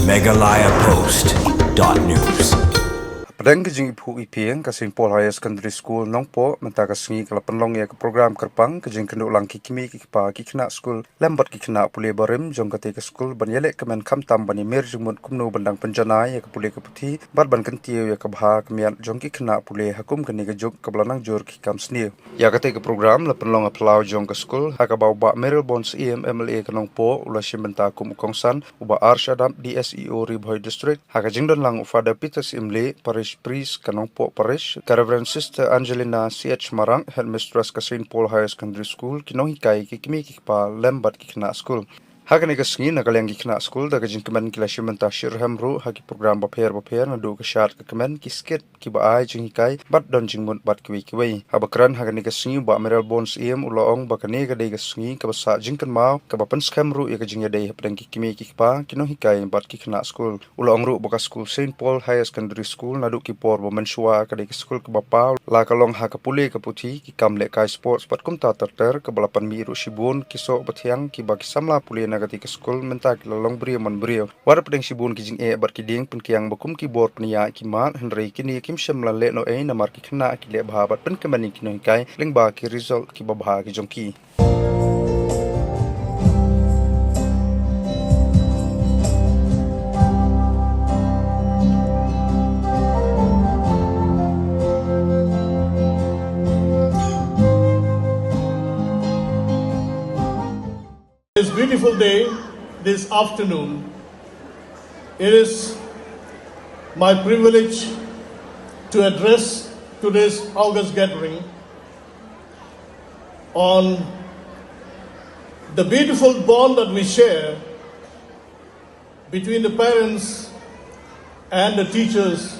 megalayapost.news. Padang kejing ipu ipieng kasing Paul Higher Secondary School nongpo menta kasingi kala penlong ya ke program kerpang kejing kenduk lang kikimi kikpa kikna school lembat kikna pule barim jong kate ke school ban yelek kemen kamtam bani mer jumut kumnu bandang penjana ya ke pule ke puti bar ban kentiu ya ke bha kemian jong kikna pule hakum keni ke juk ke belanang jur kikam sni ya kate ke program la penlong aplau jong ke school ha ka bau ba Meril Bons MLA ke nongpo ula shimenta kum kongsan uba Arshadam DSEO Ribhoi District ha ka jingdon lang ufada Peter Simle Parish Priest Kanongpo Parish, Reverend Sister Angelina C.H. Marang, Headmistress ka St. Paul Higher Secondary School, kinong hikay kikimi kikpa lembat kikna school. Hagan igasngi nagalang kikna school daga jingkaman kila shimenta shirhamru hagi program baper na do ka shat ka kamen kisket kiba ay jing hikay bat don jingmut bat kiwi. Habakran hagan igasngi ba Meril Bons ulaong bakani ka day gasngi kabasa jingkan mau kabapan skamru ka jingya day hapdang kikimi kikpa kinong hikay bat kikna school. Ulaong ru baka school St. Paul Higher Secondary School na do kipor ba mensua ka day ka school kabapa la kalong hakapuli kaputi kikamle kay sports bat kumta tarter kabalapan miru shibun kiso batyang kiba kisamla puli na gati ke school menta kilalong brio man brio war pedeng sibun kijing bar kiding pen kiang bakum ki bor pnia kimat henry kini kim shamla le no na mar ki khna ki le bhabat pen kemani kinoi kai lingba ki result ki babha ki jongki. This beautiful day, this afternoon, it is my privilege to address today's August gathering on the beautiful bond that we share between the parents and the teachers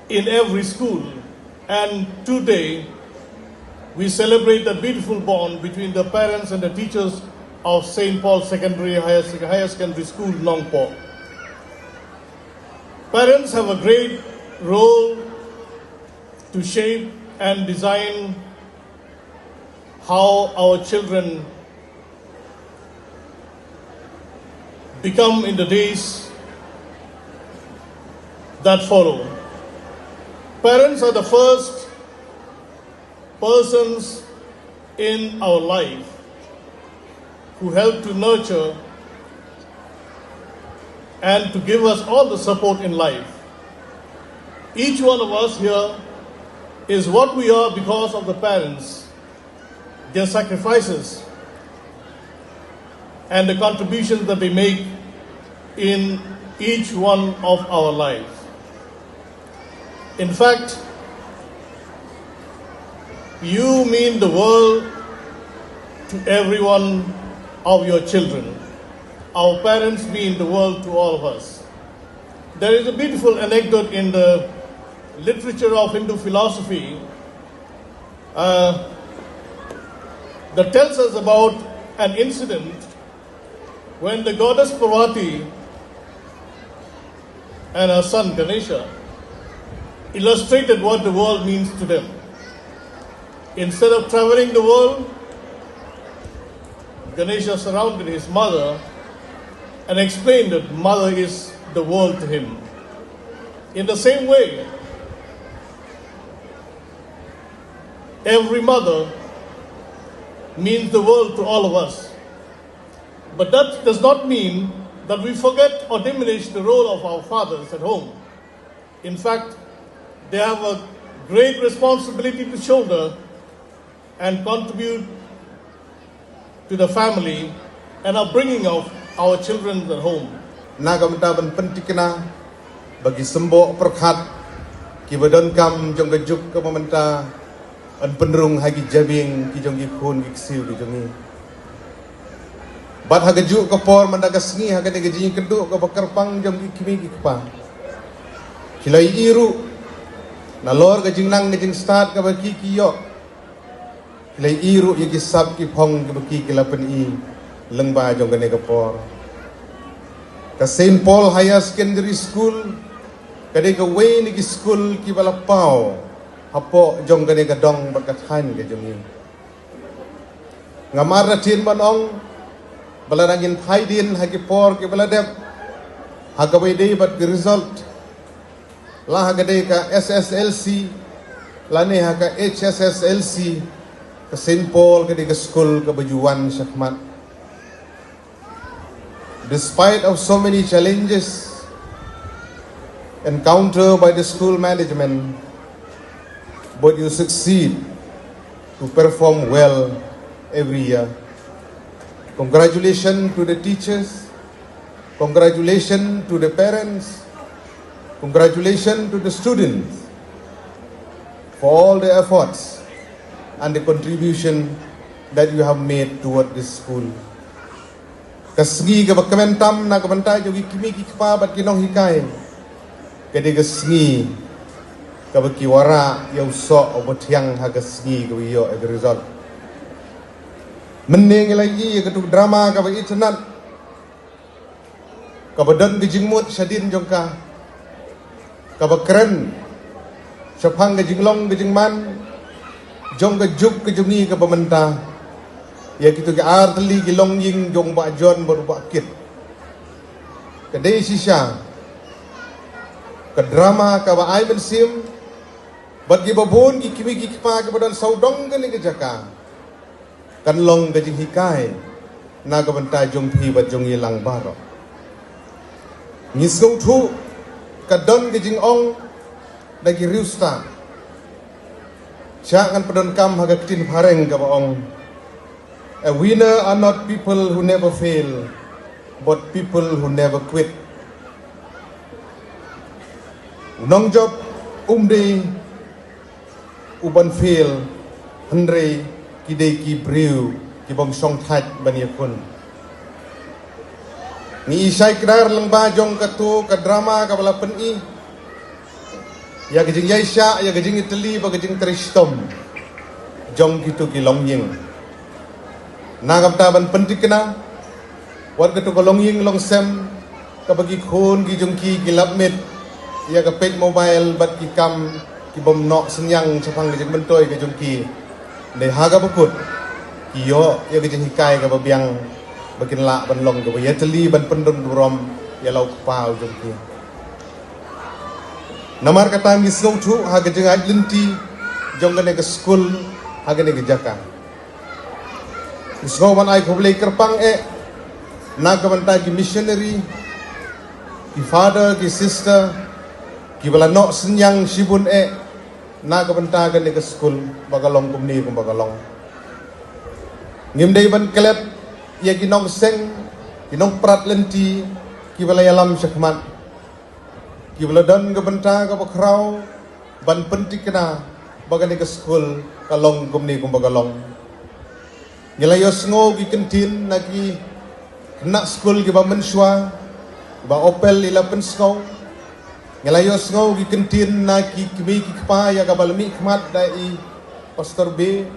in every school. And today, we celebrate the beautiful bond between the parents and the teachers of St. Paul Higher Secondary School, Nongpo. Parents have a great role to shape and design how our children become in the days that follow. Parents are the first persons in our life who help to nurture and to give us all the support in life. Each one of us here is what we are because of the parents, their sacrifices, and the contributions that they make in each one of our lives. In fact, you mean the world to everyone of your children. Our parents mean the world to all of us. There is a beautiful anecdote in the literature of Hindu philosophy that tells us about an incident when the goddess Parvati and her son Ganesha illustrated what the world means to them. Instead of traveling the world, Ganesha surrounded his mother and explained that mother is the world to him. In the same way, every mother means the world to all of us. But that does not mean that we forget or diminish the role of our fathers at home. In fact, they have a great responsibility to shoulder and contribute to the family and upbringing of our children at home. Nagamta ban pentikna bagi sembo perkhat ki badan kam jong gajuk ke mamenta an penrung hagi jabing ki jong gi phun gi siu ki jong ni bat hagajuk ke por mandagasngi hagade gaji keduk ke bakarpang jong gi kimi gi pa kilai iru nalor gajing nang gajing start ke bagi ki yo kilai iru ye gi sab ki phong ki bagi ki lapen i lengba jong gane ke por ka St. Paul Higher Secondary School kade ka way ni ki school ki balapau hapo jong gane ka dong bakathan ke jong ni ngamar na tin manong balarangin haidin hagi por ke baladep Hagawede bat the result la hagade ka SSLC lane haka HSSLC ka St. Paul ka di school ka Bajuan Syakmat. Despite of so many challenges encountered by the school management, but you succeed to perform well every year. Congratulations to the teachers, congratulations to the parents, congratulations to the students for all the efforts and the contribution that you have made toward this school. Kasgi ka bakamentam na kabantay jogi kimi kikpa bat kinong hikay. Kadi kasgi ka bakiwara yaw so o botyang hagasgi ka wiyo as a result. Mening lagi ka tu drama ka ba itnat. Ka badan gijingmut syadin jongka. Ka bakren syapang gijinglong gijingman jong ka juk ka jungi ka pamenta. Ya kita ke artli gilong ying jong ba jon berupa kit. Kadai sisya. Ke drama ka ba ay bensim. Bat gi babon gi kimi gi pa ke badan saudong ke ni ke jaka. Kan long ke jing hikai. Na ka banta jong pi bat jong ilang baro. Ngisong thu ka don ke jing ong dagi riusta. Siya kan padon kam haga tin pareng ka ba ong. A winner are not people who never fail, but people who never quit. Unong job umde uban fail, Andre kidei ki briu ki bong song thaj banyakun. Ni isai kidar lang ba jong katu ka drama ka bala pen i. Ya gajing yaisha ya gajing Italy ba gajing Tristom. Jong kitu ki long ying. Nagam taban pentik kena warga tu kolong ying long sem kabagi khon gi jongki gilap mit ya ka pek mobile bat ki kam ki bom nok senyang sapang gi bentoy gi jongki de haga bukut ki yo ya gi hikai ka babiang bakin la ban long ga ya teli ban pendon rom ya lau pau jongki namar kata mi snow tu haga jengai linti jongane ke school haga ne ge jaka. Isgoban ay kublay kerpang nagabanta ki missionary, ki father, ki sister, ki balanok senyang sibun nagabanta ka ni ka school, bagalong kumni kung bagalong. Ngimday ban kelep, ya ginong seng, ginong prat lenti, ki balayalam syakmat. Ki baladan gabanta ka bakraw, ban pentik na, baga ni ka school, kalong kumni kung bagalong. Ngilayos ngo gi kentin nagi kena school gi ba menswa ba opel ila pensko ngilayos ngo gi kentin nagi kimi ki pa ya ka balmi khmat dai pastor B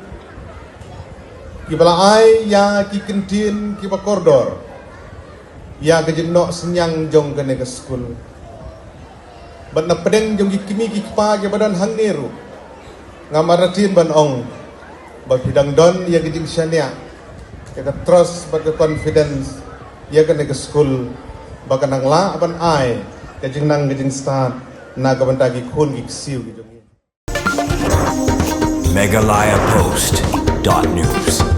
ki bala ai ya ki kentin ki ba koridor ya ga jinno senyang jong kene ke school ban na pedeng jong gi kimi ki pa gi badan hang neru ngamaratin ban ong ba bidang don ya gijing syania ya trust ba confidence ya kan ke school ba kanang la ban ai gijing nang gijing start na ga bantagi khon gi siu gi jong Megalayapost.news